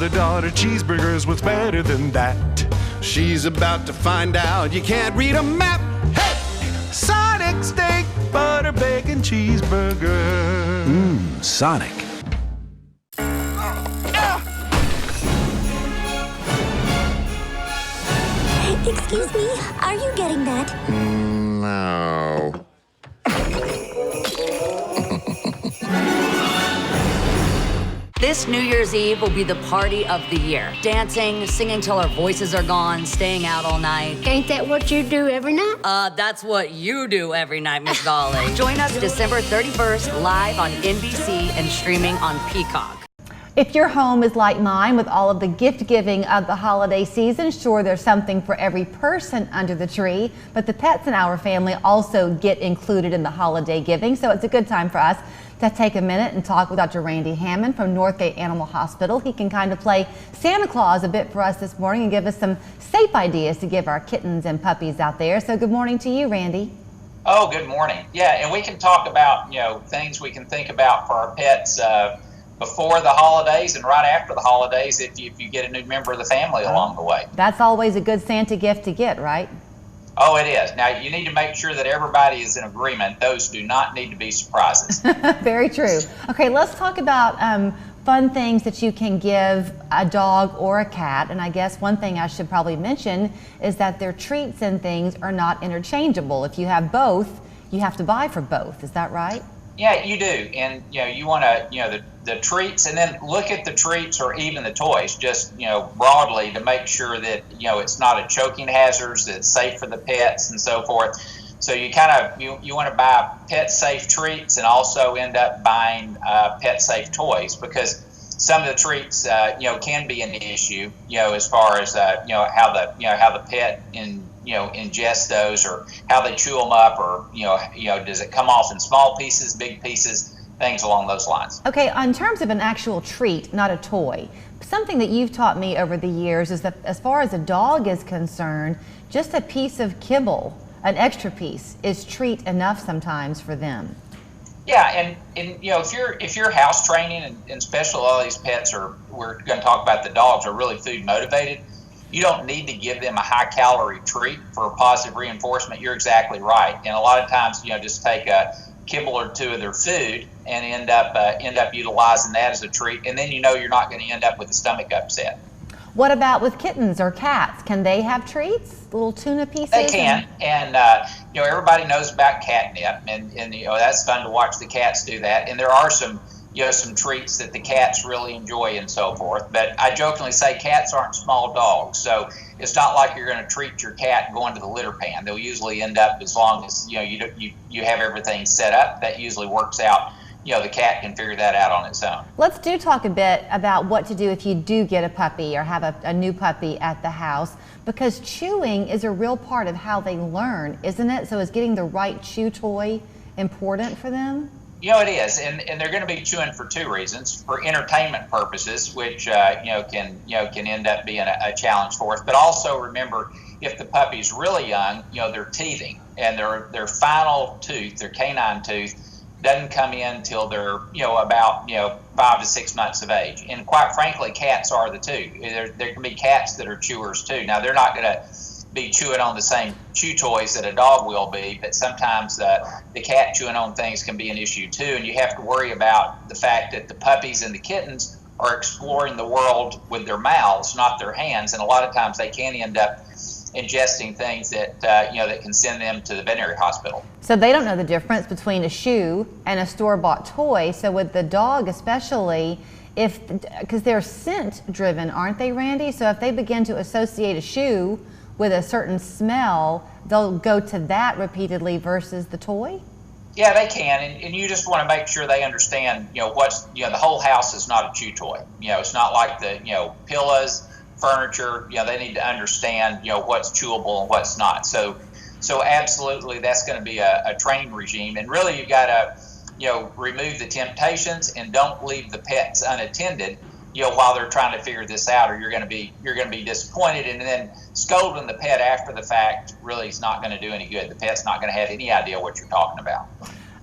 father-daughter cheeseburgers, what's better than that? She's about to find out, you can't read a map. Hey! Sonic steak, butter, bacon, cheeseburger. Sonic. Excuse me, are you getting that? No. This New Year's Eve will be the party of the year. Dancing, singing till our voices are gone, staying out all night. Ain't that what you do every night? That's what you do every night, Miss Dolly. Join us December 31st, live on NBC and streaming on Peacock. If your home is like mine with all of the gift giving of the holiday season, sure, there's something for every person under the tree, but the pets in our family also get included in the holiday giving, so it's a good time for us to take a minute and talk with Dr. Randy Hammon from Northgate Animal Hospital. He can kind of play Santa Claus a bit for us this morning and give us some safe ideas to give our kittens and puppies out there. So good morning to you, Randy. Oh, good morning. Yeah, and we can talk about, things we can think about for our pets before the holidays and right after the holidays if you get a new member of the family along the way. That's always a good Santa gift to get, right? Oh, it is. Now, you need to make sure that everybody is in agreement. Those do not need to be surprises. Very true. Okay, let's talk about fun things that you can give a dog or a cat. And I guess one thing I should probably mention is that their treats and things are not interchangeable. If you have both, you have to buy for both. Is that right? Yeah, you do. And, you want to, the treats, and then look at the treats or even the toys, just, broadly to make sure that, it's not a choking hazard, that it's safe for the pets and so forth. So you kind of, you want to buy pet safe treats and also end up buying pet safe toys, because some of the treats, can be an issue, as far as, how the pet ingest those, or how they chew them up, or, does it come off in small pieces, big pieces, things along those lines. Okay, in terms of an actual treat, not a toy, something that you've taught me over the years is that as far as a dog is concerned, just a piece of kibble, an extra piece, is treat enough sometimes for them. Yeah, and if you're house training, and especially all these pets we're going to talk about the dogs, are really food motivated, you don't need to give them a high calorie treat for positive reinforcement. You're exactly right. And a lot of times, just take a kibble or two of their food and end up utilizing that as a treat, and then you're not going to end up with a stomach upset. What about with kittens or cats? Can they have treats? Little tuna pieces? They can, and everybody knows about catnip, and that's fun to watch the cats do that. And there are some treats that the cats really enjoy and so forth. But I jokingly say cats aren't small dogs, so it's not like you're going to treat your cat going to the litter pan. They'll usually end up, as long as you have everything set up, that usually works out. The cat can figure that out on its own. Let's talk a bit about what to do if you do get a puppy or have a new puppy at the house, because chewing is a real part of how they learn, isn't it? So is getting the right chew toy important for them? It is, and they're going to be chewing for two reasons: for entertainment purposes, which can end up being a challenge for us. But also remember, if the puppy's really young, they're teething, and their final tooth, their canine tooth, doesn't come in until they're about 5 to 6 months of age. And quite frankly, cats are the two. There can be cats that are chewers too. Now, they're not going to be chewing on the same chew toys that a dog will be, but sometimes the cat chewing on things can be an issue too. And you have to worry about the fact that the puppies and the kittens are exploring the world with their mouths, not their hands. And a lot of times they can end up ingesting things that that can send them to the veterinary hospital. So they don't know the difference between a shoe and a store-bought toy. So with the dog especially, because they're scent driven, aren't they, Randy? So if they begin to associate a shoe with a certain smell, they'll go to that repeatedly versus the toy? Yeah, they can, and you just want to make sure they understand, the whole house is not a chew toy. It's not like the, pillows, furniture. They need to understand, what's chewable and what's not. So absolutely, that's going to be a training regime, and really you've got to, remove the temptations and don't leave the pets unattended, while they're trying to figure this out, or you're going to be disappointed, and then scolding the pet after the fact really is not going to do any good. The pet's not going to have any idea what you're talking about.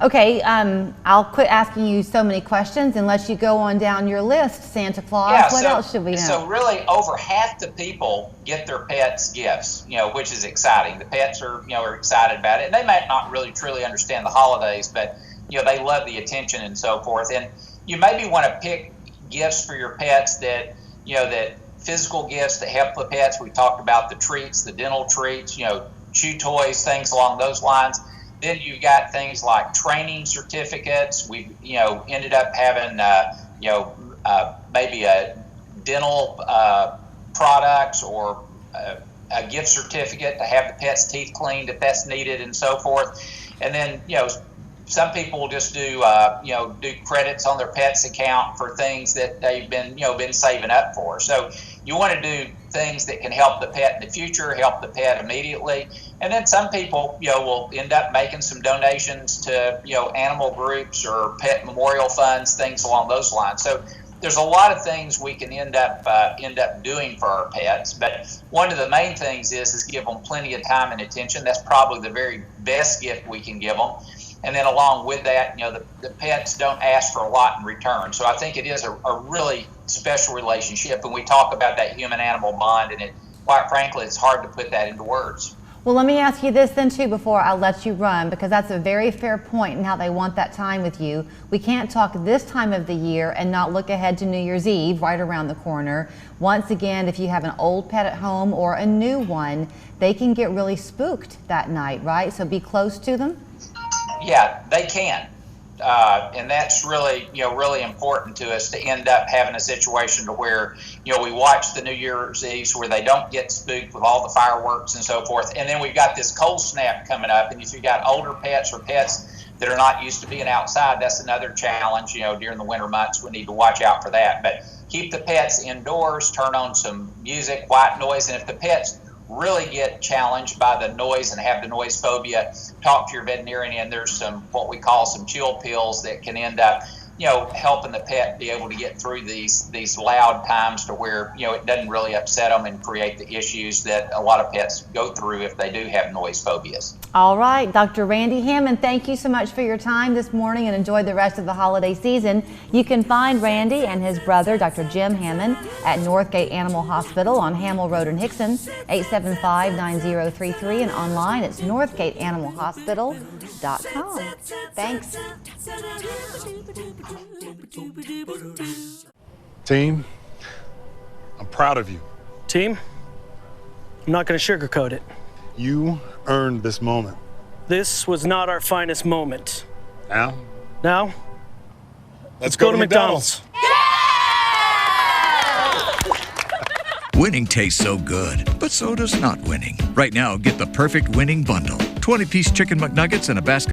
Okay, I'll quit asking you so many questions and let you go on down your list, Santa Claus. Yeah, What else should we know? So really, over half the people get their pets gifts, which is exciting. The pets are excited about it, and they might not really truly understand the holidays, but they love the attention and so forth. And you maybe want to pick gifts for your pets that physical gifts that help the pets. We talked about the treats, the dental treats, chew toys, things along those lines. Then you've got things like training certificates. We, ended up having, maybe a dental products or a gift certificate to have the pet's teeth cleaned if that's needed and so forth. And then, some people just do credits on their pet's account for things that they've been saving up for. So you want to do things that can help the pet in the future, help the pet immediately. And then some people, will end up making some donations to, animal groups or pet memorial funds, things along those lines. So there's a lot of things we can end up doing for our pets. But one of the main things is give them plenty of time and attention. That's probably the very best gift we can give them. And then along with that, the pets don't ask for a lot in return. So I think it is a really special relationship. And we talk about that human-animal bond, and quite frankly, it's hard to put that into words. Well, let me ask you this then too before I let you run, because that's a very fair point in how they want that time with you. We can't talk this time of the year and not look ahead to New Year's Eve right around the corner. Once again, if you have an old pet at home or a new one, they can get really spooked that night, right? So be close to them. Yeah, they can. And that's really, really important to us to end up having a situation to where, we watch the New Year's Eve where they don't get spooked with all the fireworks and so forth. And then we've got this cold snap coming up. And if you've got older pets or pets that are not used to being outside, that's another challenge, during the winter months. We need to watch out for that. But keep the pets indoors, turn on some music, white noise. And if the pets really get challenged by the noise and have the noise phobia, talk to your veterinarian, and there's some what we call some chill pills that can end up helping the pet be able to get through these loud times to where it doesn't really upset them and create the issues that a lot of pets go through if they do have noise phobias. All right, Dr. Randy Hammon, thank you so much for your time this morning, and enjoy the rest of the holiday season. You can find Randy and his brother, Dr. Jim Hammon, at Northgate Animal Hospital on Hammel Road in Hickson, 875-9033, and online it's northgateanimalhospital.com. Thanks. Team, I'm proud of you. Team, I'm not going to sugarcoat it. You earned this moment. This was not our finest moment. Now, let's go to McDonald's. Winning tastes so good, but so does not winning. Right now, get the perfect winning bundle. 20-piece chicken McNuggets and a basket